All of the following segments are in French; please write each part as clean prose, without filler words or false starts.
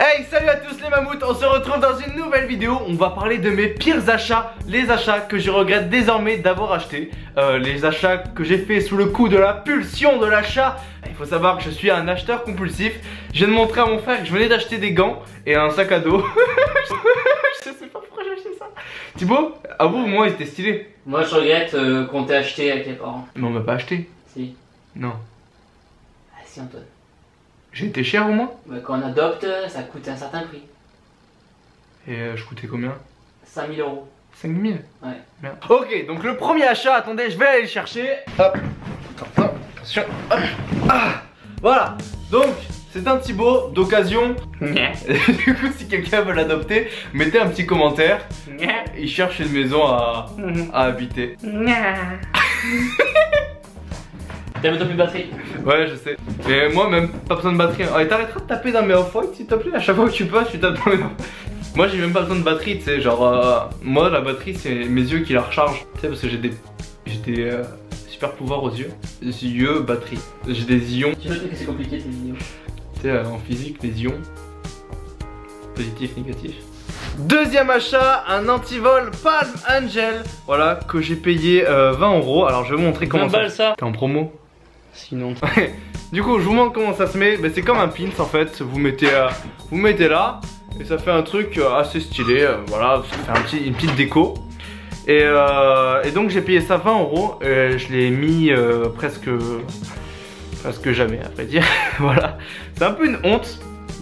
Hey, salut à tous les mammouths, on se retrouve dans une nouvelle vidéo. On va parler de mes pires achats, les achats que je regrette désormais d'avoir acheté, les achats que j'ai fait sous le coup de la pulsion de l'achat. Il faut savoir que je suis un acheteur compulsif. Je viens de montrer à mon frère que je venais d'acheter des gants et un sac à dos. Je sais pas pourquoi j'ai acheté ça. Thibaut, à vous, moi ils étaient stylés. Moi je regrette qu'on t'ait acheté avec les parents. Mais on m'a pas acheté. Si. Non. Ah si Antoine. J'ai été cher au moins. Bah, quand on adopte, ça coûte un certain prix. Et je coûtais combien? 5000 €. 5000. Ouais. Merde. Ok, donc le premier achat, attendez, je vais aller le chercher. Hop. Attention. Hop. Ah. Voilà. Donc, c'est un Thibaut d'occasion. Du coup, si quelqu'un veut l'adopter, mettez un petit commentaire. Il cherche une maison à habiter. T'as plus de batterie. Ouais, je sais. Mais moi, même pas besoin de batterie. Oh, et t'arrêteras de taper dans mes off-white, s'il te plaît. À chaque fois que tu passes, tu tapes dans mes off. Moi, j'ai même pas besoin de batterie, tu sais. Genre, moi, la batterie, c'est mes yeux qui la rechargent. Tu sais, parce que j'ai des super pouvoirs aux yeux. Les yeux, batterie. J'ai des ions. Tu sais que c'est compliqué tes vidéos. Tu sais, en physique, les ions. Positif, négatif. Deuxième achat, un antivol Palm Angel. Voilà, que j'ai payé 20 €. Alors, je vais vous montrer comment ça. T'es en promo? Sinon. Du coup, je vous montre comment ça se met. C'est comme un pins en fait. Vous mettez là et ça fait un truc assez stylé. Voilà, ça fait une petite déco. Et donc j'ai payé ça 20 €. Et je l'ai mis presque jamais, à vrai dire. Voilà, c'est un peu une honte.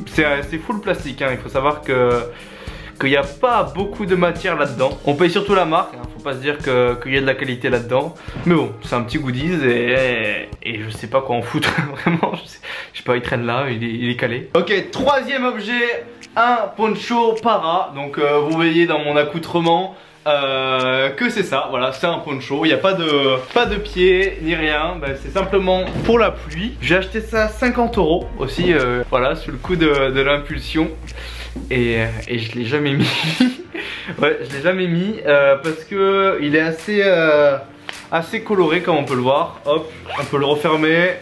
C'est full plastique. Hein. Il faut savoir qu'il n'y a pas beaucoup de matière là-dedans. On paye surtout la marque, hein. Faut pas se dire qu'il y a de la qualité là-dedans. Mais bon, c'est un petit goodies et je sais pas quoi en foutre. Vraiment, je sais pas, il traîne là, il est calé. Ok, troisième objet, un poncho para. Donc vous voyez dans mon accoutrement que c'est ça, voilà, c'est un poncho. Il n'y a pas de pied ni rien, c'est simplement pour la pluie. J'ai acheté ça 50 € aussi, voilà, sous le coup de l'impulsion. Et je l'ai jamais mis. Ouais, je l'ai jamais mis parce que il est assez coloré comme on peut le voir. Hop, on peut le refermer.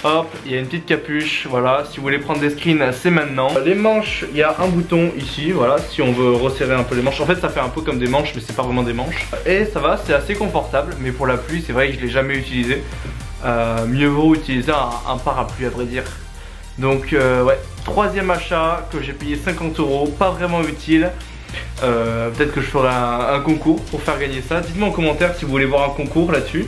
Hop, il y a une petite capuche. Voilà, si vous voulez prendre des screens, c'est maintenant. Les manches, il y a un bouton ici. Voilà, si on veut resserrer un peu les manches. En fait, ça fait un peu comme des manches, mais c'est pas vraiment des manches. Et ça va, c'est assez confortable. Mais pour la pluie, c'est vrai que je l'ai jamais utilisé. Mieux vaut utiliser un parapluie, à vrai dire. Donc ouais, troisième achat que j'ai payé 50 €, pas vraiment utile. Peut-être que je ferai un concours pour faire gagner ça. Dites-moi en commentaire si vous voulez voir un concours là-dessus.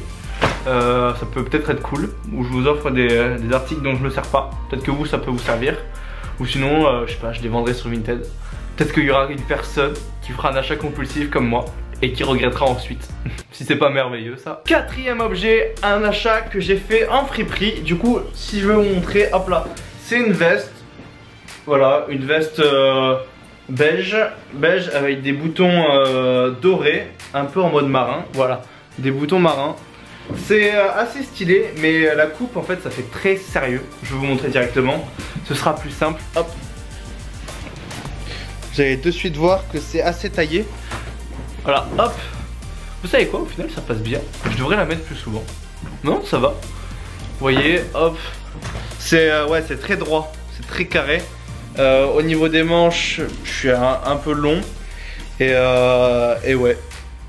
Ça peut peut-être être cool. Où je vous offre des articles dont je ne me sers pas. Peut-être que vous, ça peut vous servir. Ou sinon, je sais pas, je les vendrai sur Vinted. Peut-être qu'il y aura une personne qui fera un achat compulsif comme moi et qui regrettera ensuite. Si c'est pas merveilleux ça. Quatrième objet, un achat que j'ai fait en friperie. Du coup, si je veux vous montrer, hop là. C'est une veste, voilà, une veste beige avec des boutons dorés, un peu en mode marin, voilà, des boutons marins. C'est assez stylé, mais la coupe en fait ça fait très sérieux. Je vais vous montrer directement, ce sera plus simple, hop. Vous allez de suite voir que c'est assez taillé. Voilà, hop. Vous savez quoi, au final ça passe bien. Je devrais la mettre plus souvent. Non, ça va. Vous voyez, hop. C'est ouais, c'est très droit, c'est très carré. Au niveau des manches, je suis un peu long. Et ouais.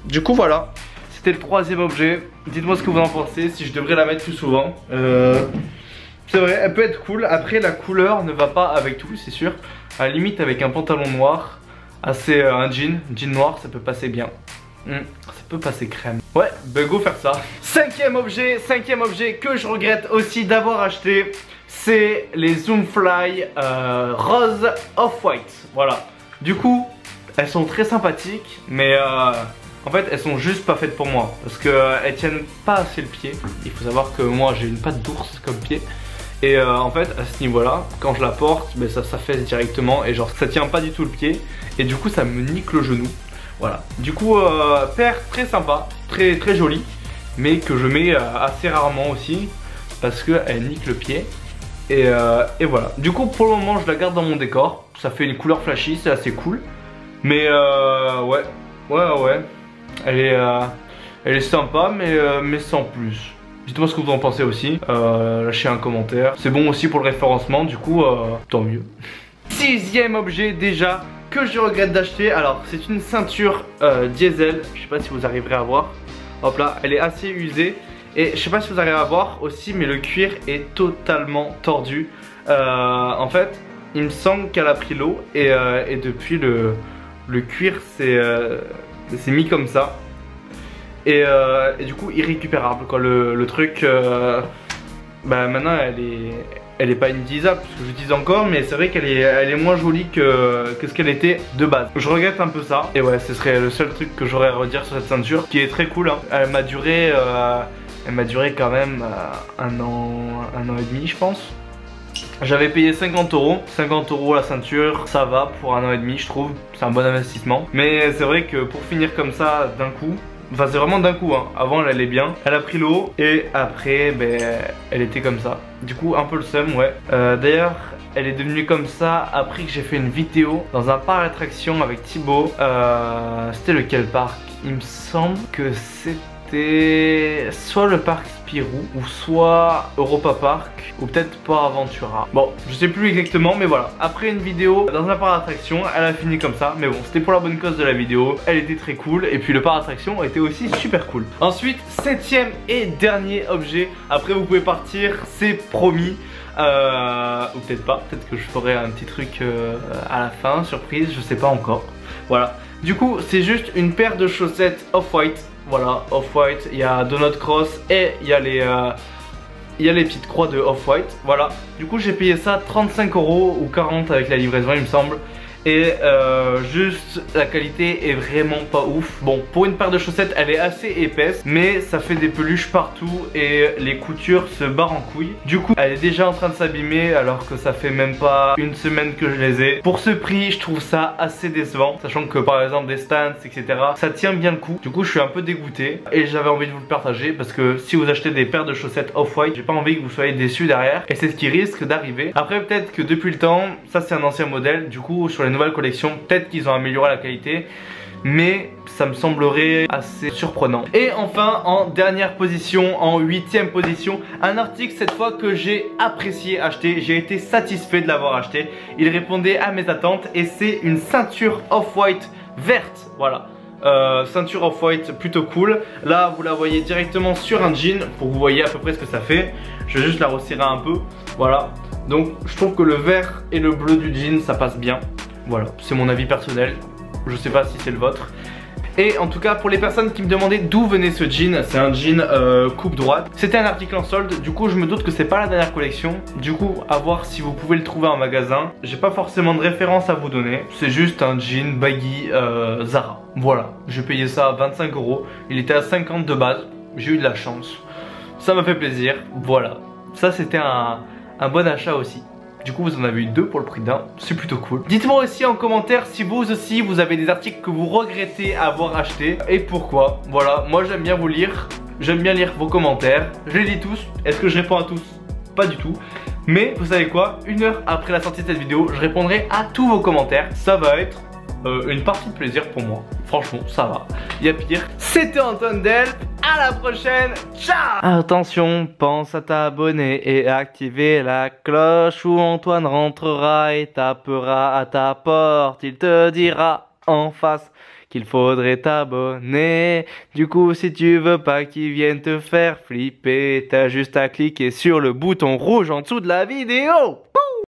Du coup, voilà. C'était le troisième objet. Dites-moi ce que vous en pensez, si je devrais la mettre plus souvent. C'est vrai, elle peut être cool. Après, la couleur ne va pas avec tout, c'est sûr. À la limite, avec un pantalon noir, un jean noir, ça peut passer bien. Ça peut passer crème. Ouais, go faire ça. Cinquième objet que je regrette aussi d'avoir acheté, c'est les Zoomfly rose off-white. Voilà. Du coup, elles sont très sympathiques, mais en fait, elles sont juste pas faites pour moi. Parce qu'elles tiennent pas assez le pied. Il faut savoir que moi, j'ai une patte d'ours comme pied. Et en fait, à ce niveau-là, quand je la porte, ça s'affaisse directement. Et genre, ça tient pas du tout le pied. Et du coup, ça me nique le genou. Voilà, du coup paire très sympa, très jolie, mais que je mets assez rarement aussi parce qu'elle nique le pied. Et voilà, du coup pour le moment je la garde dans mon décor. Ça fait une couleur flashy, c'est assez cool. Mais ouais, elle est sympa mais sans plus. Dites-moi ce que vous en pensez aussi, lâchez un commentaire. C'est bon aussi pour le référencement, du coup tant mieux. 6e objet déjà que je regrette d'acheter. Alors c'est une ceinture diesel, je sais pas si vous arriverez à voir. Hop là, elle est assez usée. Et je sais pas si vous arrivez à voir aussi, mais le cuir est totalement tordu. En fait, il me semble qu'elle a pris l'eau et depuis le cuir c'est mis comme ça. Et du coup irrécupérable quoi. Le truc, bah maintenant elle est pas inutilisable parce que j'utilise encore, mais c'est vrai qu'elle est moins jolie que ce qu'elle était de base. Je regrette un peu ça. Et ouais, ce serait le seul truc que j'aurais à redire sur cette ceinture, qui est très cool hein. Elle m'a duré quand même un an et demi je pense. J'avais payé 50 €. 50 € la ceinture, ça va pour un an et demi je trouve. C'est un bon investissement. Mais c'est vrai que pour finir comme ça d'un coup, enfin c'est vraiment d'un coup hein. Avant elle allait bien, elle a pris l'eau et après ben, elle était comme ça. Du coup un peu le seum ouais. D'ailleurs elle est devenue comme ça après que j'ai fait une vidéo dans un parc d'attractions avec Thibaut. C'était lequel parc? Il me semble que c'était soit le parc Spirou ou soit Europa Park ou peut-être Port Aventura. Bon, je sais plus exactement, mais voilà. Après une vidéo dans un parc d'attraction, elle a fini comme ça. Mais bon, c'était pour la bonne cause de la vidéo. Elle était très cool et puis le parc d'attraction était aussi super cool. Ensuite, 7e et dernier objet. Après, vous pouvez partir, c'est promis. Ou peut-être pas. Peut-être que je ferai un petit truc à la fin, surprise. Je sais pas encore. Voilà. Du coup, c'est juste une paire de chaussettes Off-White. Voilà, Off-White, il y a Donut Cross et il y a les petites croix de Off-White. Voilà, du coup j'ai payé ça 35 € ou 40 avec la livraison il me semble. Et juste la qualité est vraiment pas ouf. Bon, pour une paire de chaussettes elle est assez épaisse, mais ça fait des peluches partout et les coutures se barrent en couilles. Du coup elle est déjà en train de s'abîmer alors que ça fait même pas une semaine que je les ai. Pour ce prix je trouve ça assez décevant, sachant que par exemple des stands etc, ça tient bien le coup. Du coup je suis un peu dégoûté et j'avais envie de vous le partager parce que si vous achetez des paires de chaussettes Off-White, j'ai pas envie que vous soyez déçus derrière. Et c'est ce qui risque d'arriver. Après peut-être que depuis le temps, ça c'est un ancien modèle, du coup sur les nouvelle collection, peut-être qu'ils ont amélioré la qualité, mais ça me semblerait assez surprenant. Et enfin en dernière position, en 8e position, un article cette fois que j'ai apprécié acheter, j'ai été satisfait de l'avoir acheté, il répondait à mes attentes et c'est une ceinture Off-White verte, voilà. Ceinture Off-White plutôt cool. Là vous la voyez directement sur un jean pour que vous voyez à peu près ce que ça fait. Je vais juste la resserrer un peu, voilà. Donc je trouve que le vert et le bleu du jean ça passe bien. Voilà, c'est mon avis personnel, je sais pas si c'est le vôtre. Et en tout cas pour les personnes qui me demandaient d'où venait ce jean, c'est un jean coupe droite. C'était un article en solde, du coup je me doute que c'est pas la dernière collection. Du coup à voir si vous pouvez le trouver en magasin. J'ai pas forcément de référence à vous donner, c'est juste un jean baggy Zara. Voilà, j'ai payé ça à 25 €, il était à 50 de base, j'ai eu de la chance. Ça m'a fait plaisir, voilà. Ça c'était un bon achat aussi. Du coup vous en avez eu 2 pour le prix d'un, c'est plutôt cool. Dites-moi aussi en commentaire si vous aussi vous avez des articles que vous regrettez avoir acheté et pourquoi. Voilà, moi j'aime bien vous lire, j'aime bien lire vos commentaires, je les lis tous. Est-ce que je réponds à tous? Pas du tout. Mais vous savez quoi, 1 heure après la sortie de cette vidéo, je répondrai à tous vos commentaires. Ça va être une partie de plaisir pour moi. Franchement, ça va. Il y a pire. C'était Antoine Delp. À la prochaine. Ciao. Attention, pense à t'abonner et activer la cloche où Antoine rentrera et tapera à ta porte. Il te dira en face qu'il faudrait t'abonner. Du coup, si tu veux pas qu'il vienne te faire flipper, t'as juste à cliquer sur le bouton rouge en dessous de la vidéo.